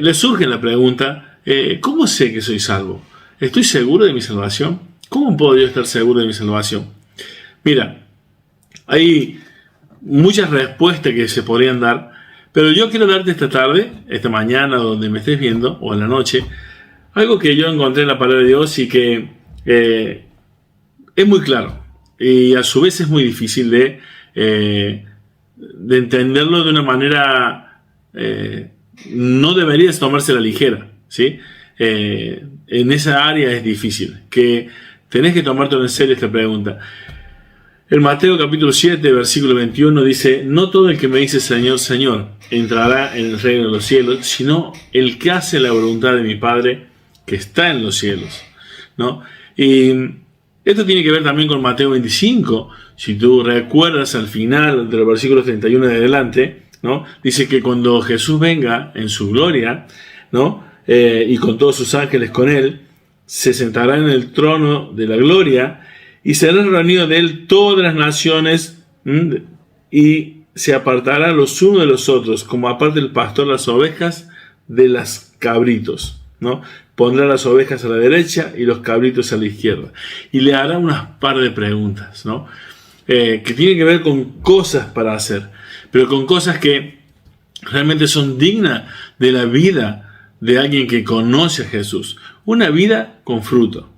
le surge la pregunta, ¿cómo sé que soy salvo? ¿Estoy seguro de mi salvación? ¿Cómo puedo yo estar seguro de mi salvación? Mira, hay muchas respuestas que se podrían dar, pero yo quiero darte esta tarde, esta mañana, donde me estés viendo, o en la noche, algo que yo encontré en la palabra de Dios y que es muy claro, y a su vez es muy difícil de entenderlo de una manera, no deberías tomarse a la ligera, ¿sí? En esa área es difícil, que tenés que tomártelo en serio esta pregunta. En Mateo capítulo 7, versículo 21 dice: no todo el que me dice Señor, Señor, entrará en el reino de los cielos, sino el que hace la voluntad de mi Padre que está en los cielos, ¿no? Y esto tiene que ver también con Mateo 25. Si tú recuerdas al final de los versículos 31 de adelante, ¿no? Dice que cuando Jesús venga en su gloria, ¿no? Y con todos sus ángeles con él, se sentará en el trono de la gloria y serán reunidos de él todas las naciones, y se apartarán los unos de los otros, como aparte el pastor las ovejas de las cabritos, ¿no? Pondrá las ovejas a la derecha y los cabritos a la izquierda. Y le hará unas par de preguntas, ¿no? Que tienen que ver con cosas para hacer, pero con cosas que realmente son dignas de la vida de alguien que conoce a Jesús. Una vida con fruto.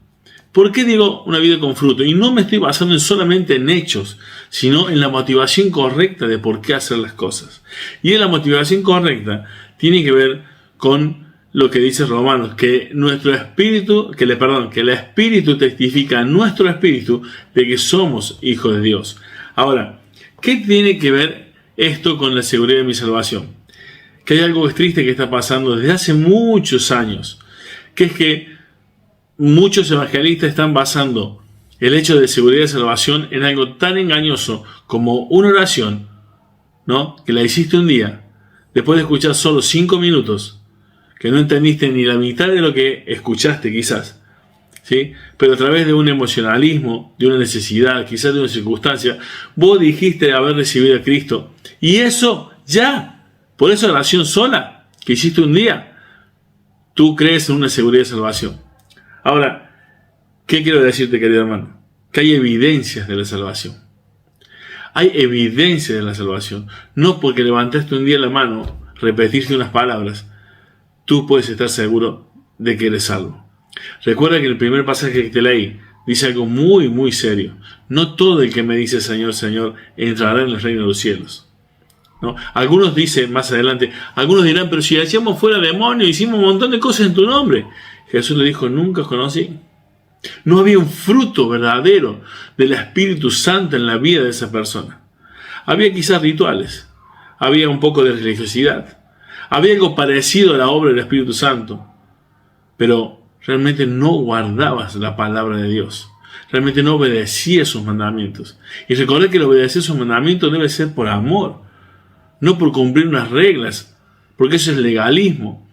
¿Por qué digo una vida con fruto? Y no me estoy basando solamente en hechos, sino en la motivación correcta de por qué hacer las cosas. Y en la motivación correcta tiene que ver con lo que dice Romanos, que nuestro espíritu, que el espíritu testifica a nuestro espíritu de que somos hijos de Dios. Ahora, ¿qué tiene que ver esto con la seguridad de mi salvación? Que hay algo triste que está pasando desde hace muchos años, que es que muchos evangelistas están basando el hecho de seguridad de salvación en algo tan engañoso como una oración, ¿no? Que la hiciste un día, después de escuchar solo 5 minutos, que no entendiste ni la mitad de lo que escuchaste quizás, ¿sí? Pero a través de un emocionalismo, de una necesidad, quizás de una circunstancia, vos dijiste haber recibido a Cristo. Y eso ya, por esa oración sola que hiciste un día, tú crees en una seguridad de salvación. Ahora, ¿qué quiero decirte, querido hermano? Que hay evidencias de la salvación. Hay evidencias de la salvación. No porque levantaste un día la mano, repetiste unas palabras, tú puedes estar seguro de que eres salvo. Recuerda que el primer pasaje que te leí dice algo muy, muy serio. No todo el que me dice Señor, Señor, entrará en el reino de los cielos, ¿no? Algunos dicen más adelante, algunos dirán, pero si echamos fuera demonios, hicimos un montón de cosas en tu nombre. Jesús le dijo, nunca os conocí. No había un fruto verdadero del Espíritu Santo en la vida de esa persona. Había quizás rituales, había un poco de religiosidad, había algo parecido a la obra del Espíritu Santo, pero realmente no guardabas la palabra de Dios. Realmente no obedecías sus mandamientos. Y recordad que el obedecer sus mandamientos debe ser por amor, no por cumplir unas reglas, porque eso es legalismo.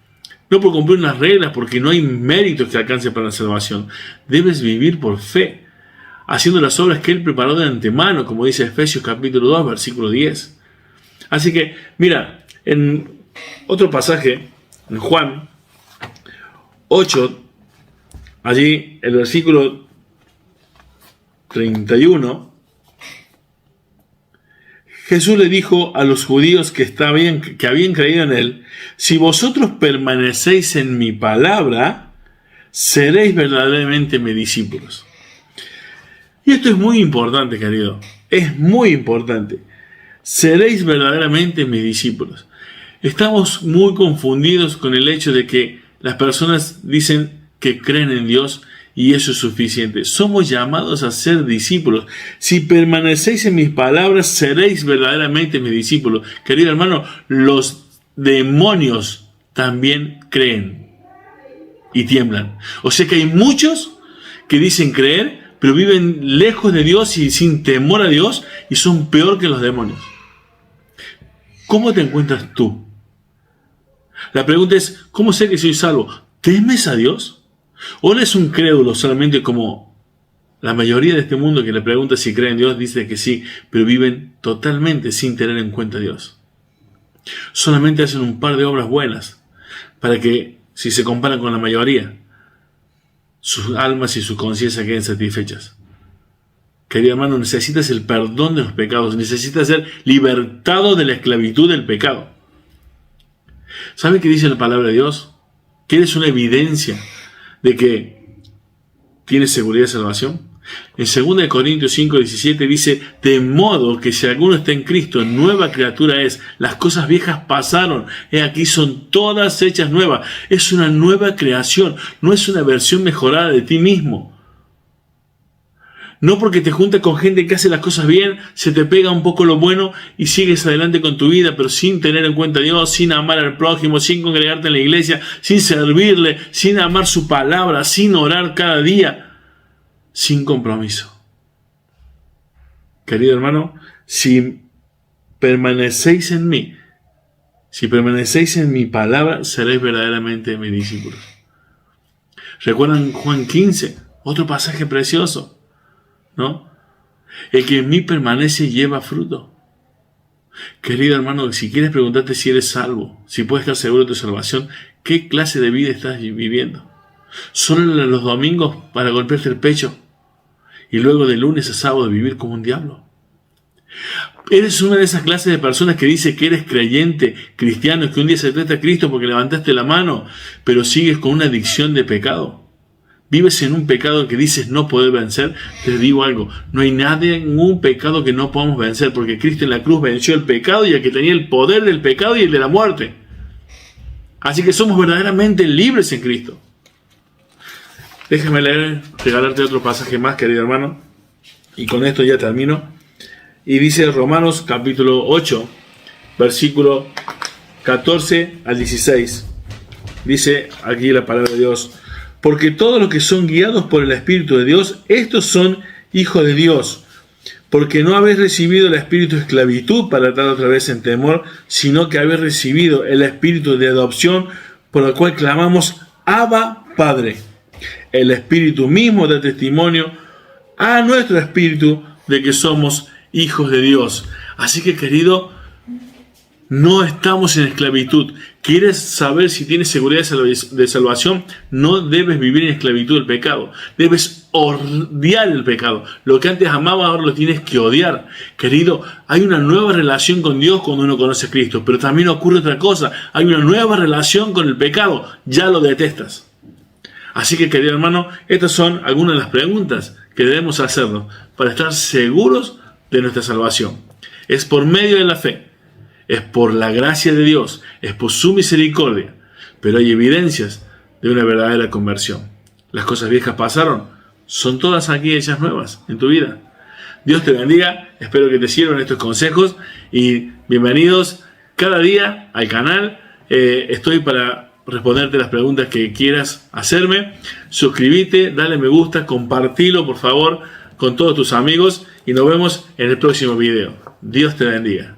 No por cumplir unas reglas, porque no hay méritos que alcance para la salvación. Debes vivir por fe, haciendo las obras que Él preparó de antemano, como dice Efesios capítulo 2, versículo 10. Así que, mira, en otro pasaje, en Juan 8, allí el versículo 31, Jesús le dijo a los judíos que habían creído en Él, si vosotros permanecéis en mi palabra, seréis verdaderamente mis discípulos. Y esto es muy importante, querido, es muy importante. Seréis verdaderamente mis discípulos. Estamos muy confundidos con el hecho de que las personas dicen que creen en Dios y eso es suficiente. Somos llamados a ser discípulos. Si permanecéis en mis palabras, seréis verdaderamente mis discípulos. Querido hermano, los demonios también creen y tiemblan. O sea que hay muchos que dicen creer, pero viven lejos de Dios y sin temor a Dios y son peor que los demonios. ¿Cómo te encuentras tú? La pregunta es, ¿cómo sé que soy salvo? ¿Temes a Dios? ¿O eres un crédulo solamente como la mayoría de este mundo que le pregunta si cree en Dios? Dice que sí, pero viven totalmente sin tener en cuenta a Dios. Solamente hacen un par de obras buenas. para que, si se comparan con la mayoría, sus almas y sus conciencias queden satisfechas. Querido hermano, necesitas el perdón de los pecados, necesitas ser libertado de la esclavitud del pecado. ¿Sabe qué dice la palabra de Dios? ¿Quieres una evidencia de que tienes seguridad de salvación? En 2 Corintios 5:17 dice: de modo que si alguno está en Cristo, nueva criatura es. Las cosas viejas pasaron, he aquí son todas hechas nuevas. Es una nueva creación, no es una versión mejorada de ti mismo. No porque te juntas con gente que hace las cosas bien, se te pega un poco lo bueno y sigues adelante con tu vida, pero sin tener en cuenta a Dios, sin amar al prójimo, sin congregarte en la iglesia, sin servirle, sin amar su palabra, sin orar cada día, sin compromiso. Querido hermano, si permanecéis en mí, si permanecéis en mi palabra, seréis verdaderamente mis discípulos. ¿Recuerdan Juan 15? Otro pasaje precioso, ¿no? El que en mí permanece lleva fruto. Querido hermano, si quieres preguntarte si eres salvo, si puedes estar seguro de tu salvación, ¿qué clase de vida estás viviendo? ¿Solo los domingos para golpearte el pecho y luego de lunes a sábado vivir como un diablo? ¿Eres una de esas clases de personas que dice que eres creyente, cristiano, que un día se trata a Cristo porque levantaste la mano, pero sigues con una adicción de pecado? ¿Vives en un pecado que dices no poder vencer? Te digo algo, no hay ningún pecado que no podamos vencer, porque Cristo en la cruz venció el pecado y el que tenía el poder del pecado y el de la muerte. Así que somos verdaderamente libres en Cristo. Déjame regalarte otro pasaje más, querido hermano, y con esto ya termino. Y dice Romanos capítulo 8, versículo 14 al 16. Dice aquí la palabra de Dios: porque todos los que son guiados por el Espíritu de Dios, estos son hijos de Dios. Porque no habéis recibido el espíritu de esclavitud para estar otra vez en temor, sino que habéis recibido el espíritu de adopción, por el cual clamamos: Abba, Padre. El Espíritu mismo da testimonio a nuestro espíritu de que somos hijos de Dios. Así que, querido, no estamos en esclavitud. ¿Quieres saber si tienes seguridad de salvación? No debes vivir en esclavitud del pecado. Debes odiar el pecado. Lo que antes amabas, ahora lo tienes que odiar. Querido, hay una nueva relación con Dios cuando uno conoce a Cristo. Pero también ocurre otra cosa. Hay una nueva relación con el pecado. Ya lo detestas. Así que, querido hermano, estas son algunas de las preguntas que debemos hacernos para estar seguros de nuestra salvación. Es por medio de la fe. Es por la gracia de Dios, es por su misericordia, pero hay evidencias de una verdadera conversión. Las cosas viejas pasaron, son todas aquí hechas nuevas en tu vida. Dios te bendiga, espero que te sirvan estos consejos y bienvenidos cada día al canal. Estoy para responderte las preguntas que quieras hacerme. Suscríbete, dale me gusta, compartilo por favor con todos tus amigos y nos vemos en el próximo video. Dios te bendiga.